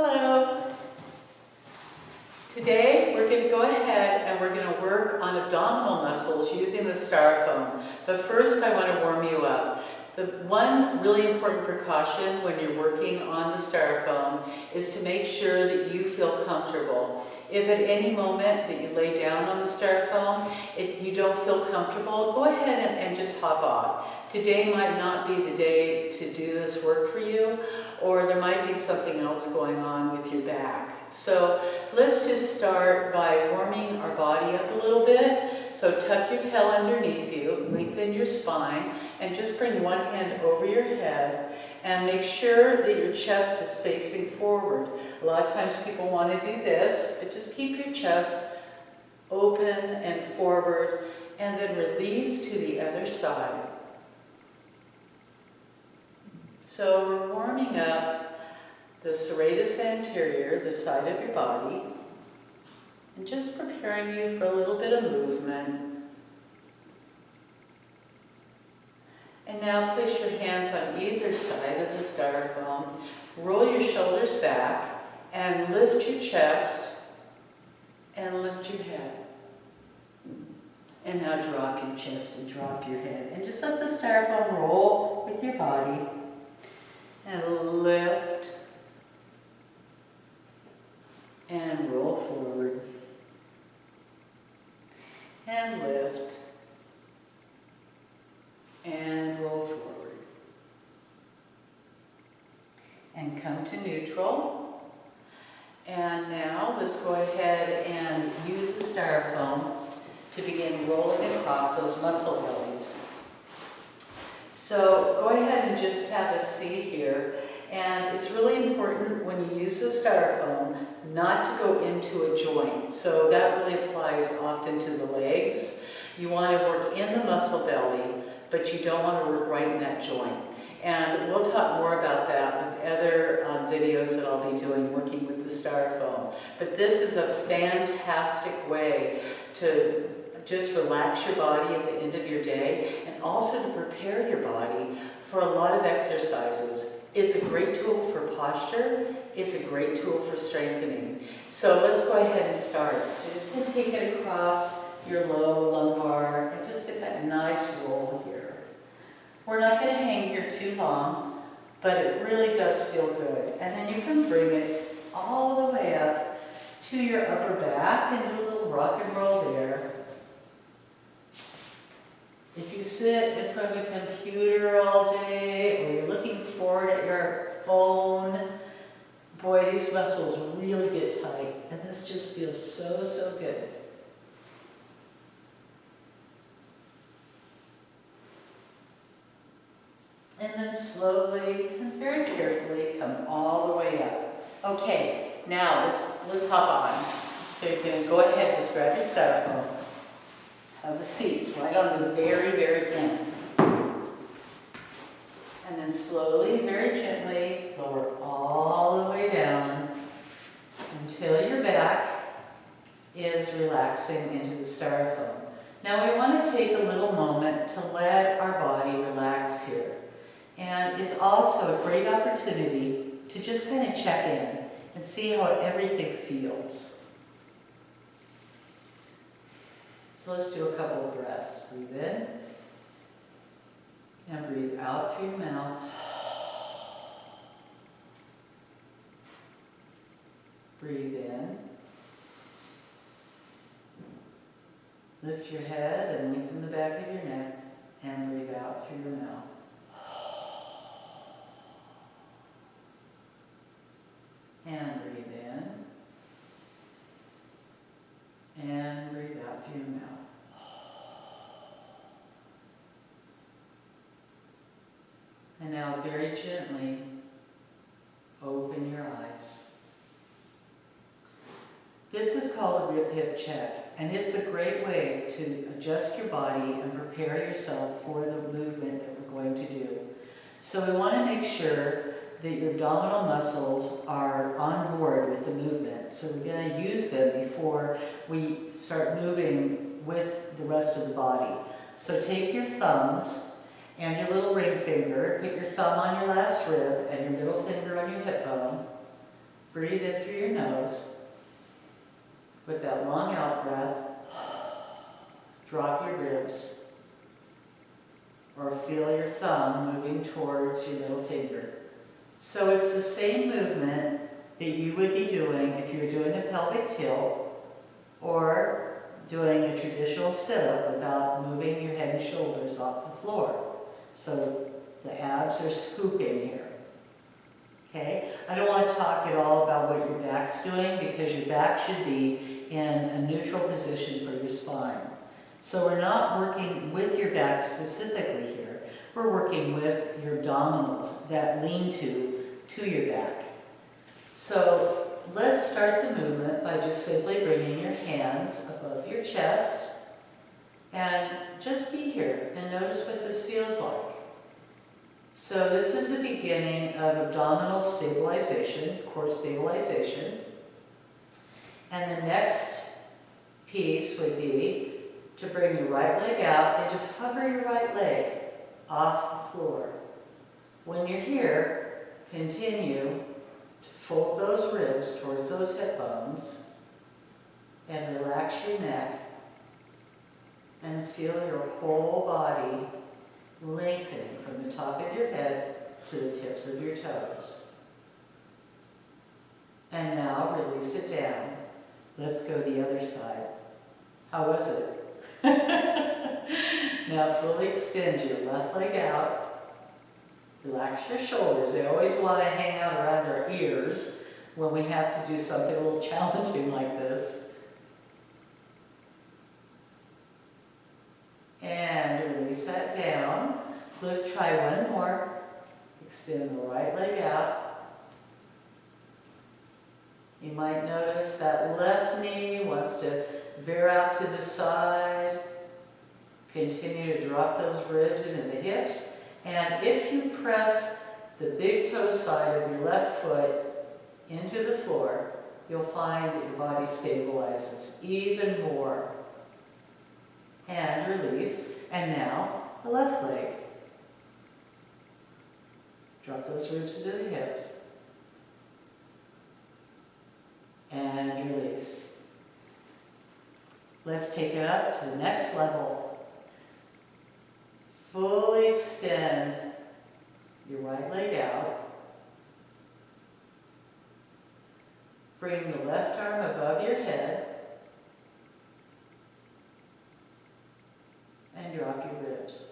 Hello! Today we're going to go ahead and we're going to work on abdominal muscles using the Styrofoam. But first I want to warm you up. The one really important precaution when you're working on the Styrofoam is to make sure that you feel comfortable. If at any moment that you lay down on the Styrofoam, you don't feel comfortable, go ahead and just hop off. Today might not be the day to do this work for you, or there might be something else going on with your back. So let's just start by warming our body up a little bit. So tuck your tail underneath you, lengthen your spine, and just bring one hand over your head and make sure that your chest is facing forward. A lot of times people want to do this, but just keep your chest open and forward, and then release to the other side. So we're warming up the serratus anterior, the side of your body, and just preparing you for a little bit of movement. And now place your hands on either side of the Styrofoam, roll your shoulders back, and lift your chest, and lift your head. And now drop your chest and drop your head. And just let the Styrofoam roll with your body. And lift. And roll forward. And lift. And roll forward. And come to neutral. And now let's go ahead and use the Styrofoam to begin rolling across those muscle bellies. So go ahead and just have a seat here. And it's really important when you use the Styrofoam not to go into a joint. So that really applies often to the legs. You want to work in the muscle belly, but you don't want to work right in that joint. And we'll talk more about that with other videos that I'll be doing working with the Styrofoam. But this is a fantastic way to just relax your body at the end of your day, and also to prepare your body for a lot of exercises. It's a great tool for posture. It's a great tool for strengthening. So let's go ahead and start. So you're just going to take it across your low lumbar and just get that nice roll here. We're not going to hang here too long, but it really does feel good. And then you can bring it all the way up to your upper back and do a little rock and roll there. If you sit in front of a computer all day, or you're looking forward at your phone, boy, these muscles really get tight, and this just feels so, so good. And then slowly and very carefully come all the way up. Okay, now let's hop on. So you're going to go ahead and just grab your Styrofoam. Have a seat right on the very, very end. And then slowly, very gently, lower all the way down until your back is relaxing into the Styrofoam. Now we want to take a little moment to let our body relax here. And it's also a great opportunity to just kind of check in and see how everything feels. So let's do a couple of breaths. Breathe in and breathe out through your mouth. Breathe in. Lift your head and lengthen the back of your neck, and breathe out through your mouth. And breathe in. And breathe out through your mouth. And now very gently open your eyes. This is called a rib hip check, and it's a great way to adjust your body and prepare yourself for the movement that we're going to do. So we want to make sure that your abdominal muscles are on board with the movement. So we're going to use them before we start moving with the rest of the body. So take your thumbs and your little ring finger, put your thumb on your last rib and your middle finger on your hip bone. Breathe in through your nose. With that long out breath, drop your ribs. Or feel your thumb moving towards your middle finger. So it's the same movement that you would be doing if you were doing a pelvic tilt or doing a traditional sit-up without moving your head and shoulders off the floor. So the abs are scooping here. Okay? I don't want to talk at all about what your back's doing because your back should be in a neutral position for your spine. So we're not working with your back specifically here. We're working with your abdominals that lean to your back. So let's start the movement by just simply bringing your hands above your chest and just be here and notice what this feels like. So this is the beginning of abdominal stabilization, core stabilization. And the next piece would be to bring your right leg out and just hover your right leg off the floor. When you're here, continue to fold those ribs towards those hip bones and relax your neck and feel your whole body lengthening from the top of your head to the tips of your toes. And now release it down. Let's go the other side. How was it? Now fully extend your left leg out. Relax your shoulders. They always want to hang out around our ears when we have to do something a little challenging like this. And release that down. Let's try one more. Extend the right leg out. You might notice that left knee wants to veer out to the side. Continue to drop those ribs into the hips. And if you press the big toe side of your left foot into the floor, you'll find that your body stabilizes even more. And release. And now the left leg. Drop those ribs into the hips. And release. Let's take it up to the next level. Fully extend your right leg out. Bring the left arm above your head. And drop your ribs.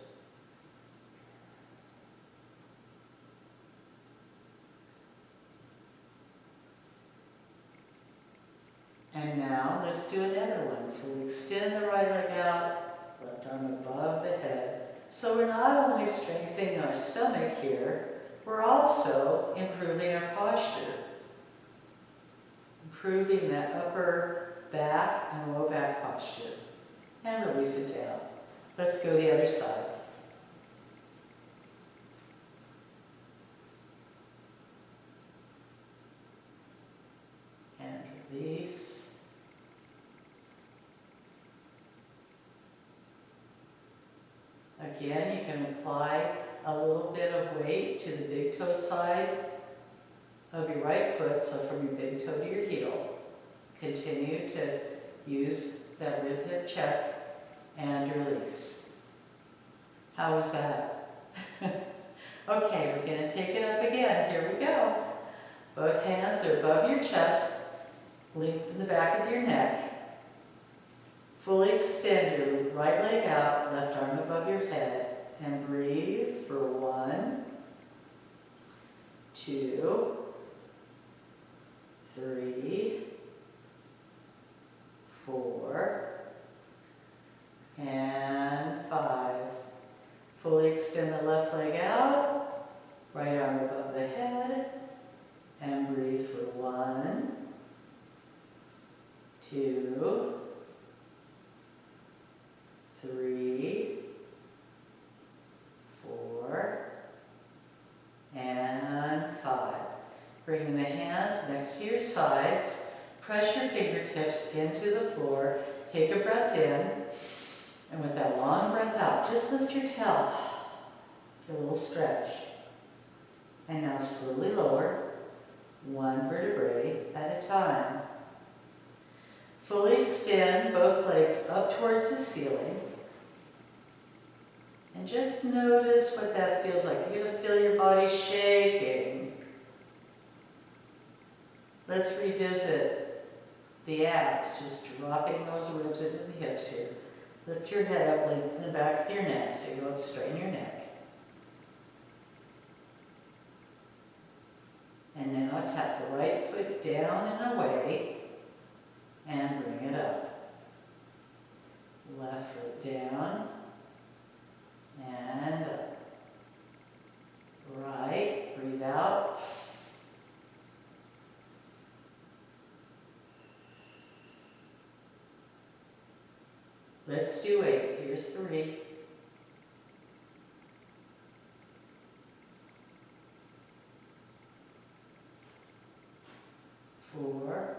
And now let's do another one. Fully extend the right leg out, left arm above the head. So we're not only strengthening our stomach here, we're also improving our posture. Improving that upper back and low back posture. And release it down. Let's go the other side. And release. Again, you can apply a little bit of weight to the big toe side of your right foot, so from your big toe to your heel. Continue to use that rib hip check and release. How was that? Okay, we're going to take it up again. Here we go. Both hands are above your chest. Lengthen the back of your neck. Fully extend your right leg out, left arm above your head, and breathe for 1, 2, 3, 4, and 5. Fully extend the left leg out, right arm above the head, and breathe for 1, 2, 3, 4, and 5. Bringing the hands next to your sides. Press your fingertips into the floor. Take a breath in. And with that long breath out, just lift your tail. Feel a little stretch. And now slowly lower. one vertebrae at a time. Fully extend both legs up towards the ceiling. And just notice what that feels like. You're going to feel your body shaking. Let's revisit the abs, just dropping those ribs into the hips here. Lift your head up, lengthen the back of your neck, so you don't strain your neck. And now tap the right foot down and away, and bring it up. Left foot down, and up. Right, breathe out. Let's do 8. Here's 3. 4.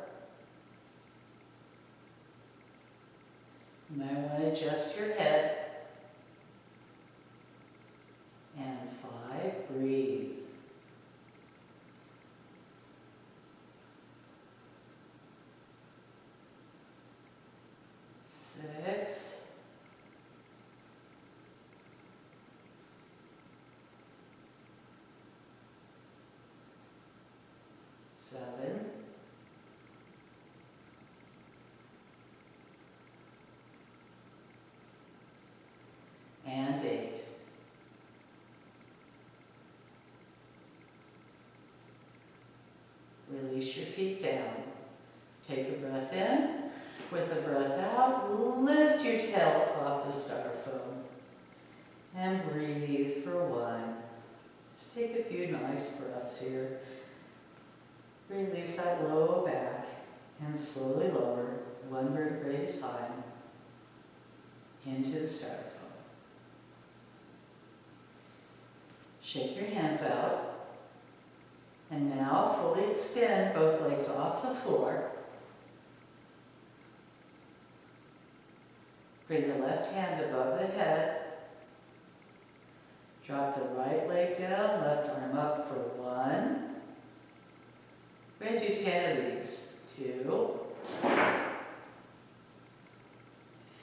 You might want to adjust your head. And 5, breathe. 6. 7. 8. Release your feet down. Take a breath in. With a breath out, lift your tail off the styrofoam. And breathe for 1. Just take a few nice breaths here. Release that low back and slowly lower 1 vertebrae at a time into the styrofoam. Shake your hands out. And now fully extend both legs off the floor. Bring the left hand above the head. Drop the right leg down, left arm up for 1. We're going to do 10 of these. 2,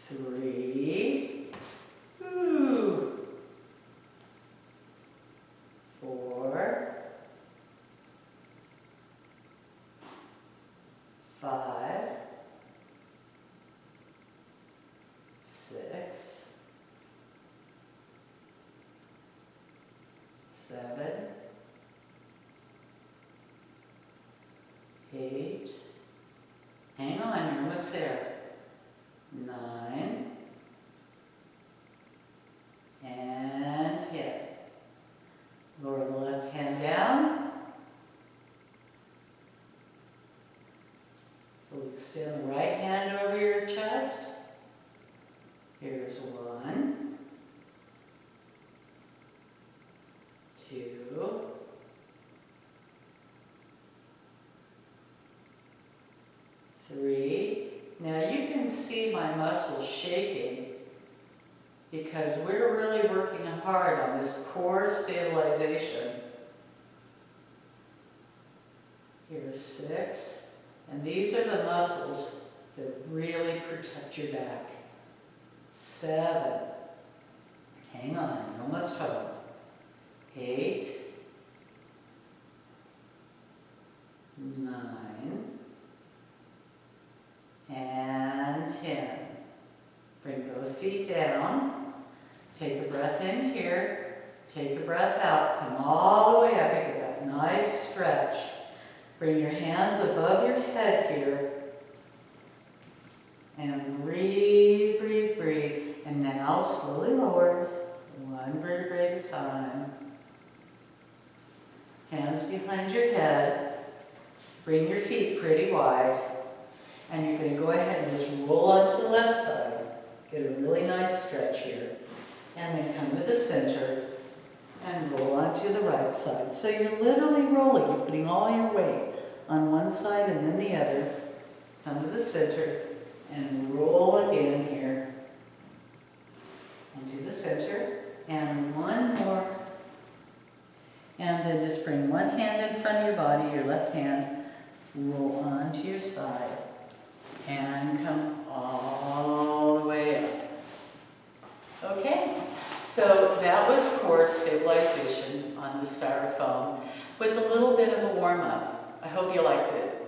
3, 4, 5, 6, 7, 8, hang on, you're almost there, 9, and 10. Lower the left hand down. We'll extend the right hand over your chest. Here's 1, 2, 3. Now you can see my muscles shaking because we're really working hard on this core stabilization. Here's 6. And these are the muscles that really protect your back. 7. Hang on, you're almost home. 8. 9. And 10. Bring both feet down. Take a breath in here. Take a breath out. Come all the way up and get that nice stretch. Bring your hands above your head here. And breathe, breathe, breathe. And now slowly lower, 1 vertebrae at a time. Hands behind your head. Bring your feet pretty wide. And you're going to go ahead and just roll onto the left side. Get a really nice stretch here. And then come to the center and roll onto the right side. So you're literally rolling. You're putting all your weight on one side and then the other. Come to the center and roll again here. And to the center. And 1 more. And then just bring one hand in front of your body, your left hand, roll onto your side, and come all the way up. Okay, so that was core stabilization on the Styrofoam with a little bit of a warm-up. I hope you liked it.